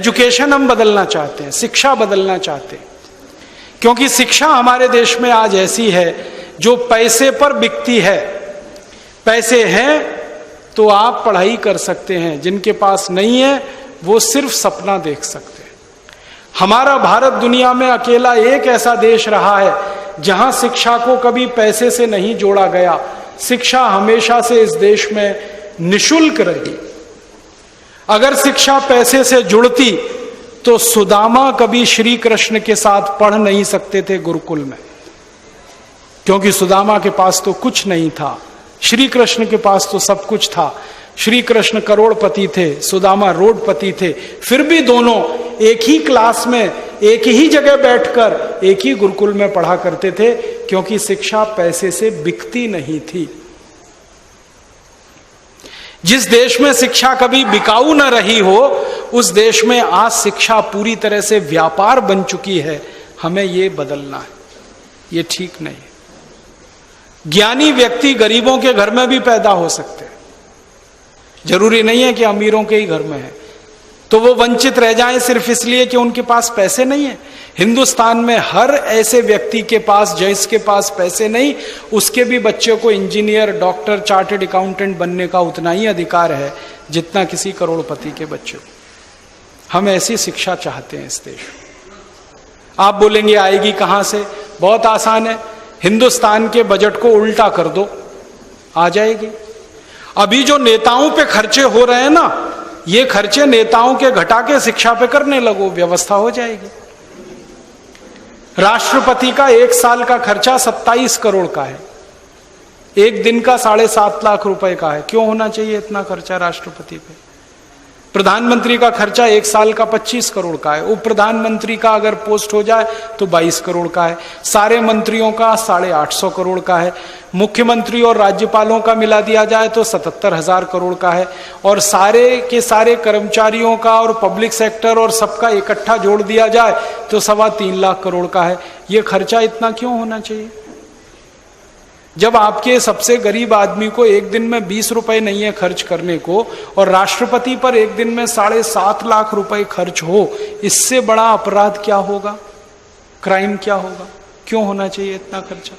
Education हम बदलना चाहते हैं, शिक्षा बदलना चाहते हैं, क्योंकि शिक्षा हमारे देश में आज ऐसी है जो पैसे पर बिकती है। पैसे हैं तो आप पढ़ाई कर सकते हैं, जिनके पास नहीं है वो सिर्फ सपना देख सकते हैं। हमारा भारत दुनिया में अकेला एक ऐसा देश रहा है जहां शिक्षा को कभी पैसे से नहीं जोड़ा गया। शिक्षा हमेशा से इस देश में निशुल्क रही। अगर शिक्षा पैसे से जुड़ती तो सुदामा कभी श्री कृष्ण के साथ पढ़ नहीं सकते थे गुरुकुल में, क्योंकि सुदामा के पास तो कुछ नहीं था, श्री कृष्ण के पास तो सब कुछ था। श्री कृष्ण करोड़पति थे, सुदामा रोडपति थे, फिर भी दोनों एक ही क्लास में एक ही जगह बैठकर एक ही गुरुकुल में पढ़ा करते थे, क्योंकि शिक्षा पैसे से बिकती नहीं थी। जिस देश में शिक्षा कभी बिकाऊ न रही हो, उस देश में आज शिक्षा पूरी तरह से व्यापार बन चुकी है। हमें ये बदलना है, ये ठीक नहीं है। ज्ञानी व्यक्ति गरीबों के घर में भी पैदा हो सकते हैं, जरूरी नहीं है कि अमीरों के ही घर में है, तो वो वंचित रह जाएं सिर्फ इसलिए कि उनके पास पैसे नहीं है। हिंदुस्तान में हर ऐसे व्यक्ति के पास जिसके पास पैसे नहीं, उसके भी बच्चे को इंजीनियर, डॉक्टर, चार्टर्ड अकाउंटेंट बनने का उतना ही अधिकार है जितना किसी करोड़पति के बच्चे को। हम ऐसी शिक्षा चाहते हैं इस देश में। आप बोलेंगे आएगी कहां से? बहुत आसान है, हिंदुस्तान के बजट को उल्टा कर दो, आ जाएगी। अभी जो नेताओं पे खर्चे हो रहे हैं ना, ये खर्चे नेताओं के घटा के शिक्षा पे करने लगो, व्यवस्था हो जाएगी। राष्ट्रपति का एक साल का खर्चा 27 करोड़ का है, एक दिन का 7.5 लाख रुपए का है। क्यों होना चाहिए इतना खर्चा राष्ट्रपति पे? प्रधानमंत्री का खर्चा एक साल का 25 करोड़ का है, उप प्रधानमंत्री का अगर पोस्ट हो जाए तो 22 करोड़ का है, सारे मंत्रियों का 850 करोड़ का है, मुख्यमंत्री और राज्यपालों का मिला दिया जाए तो 77,000 करोड़ का है, और सारे के सारे कर्मचारियों का और पब्लिक सेक्टर और सबका इकट्ठा जोड़ दिया जाए तो 3.25 लाख करोड़ का है। ये खर्चा इतना क्यों होना चाहिए? जब आपके सबसे गरीब आदमी को एक दिन में 20 रुपए नहीं है खर्च करने को, और राष्ट्रपति पर एक दिन में 7.5 लाख रुपए खर्च हो, इससे बड़ा अपराध क्या होगा, क्राइम क्या होगा? क्यों होना चाहिए इतना खर्चा?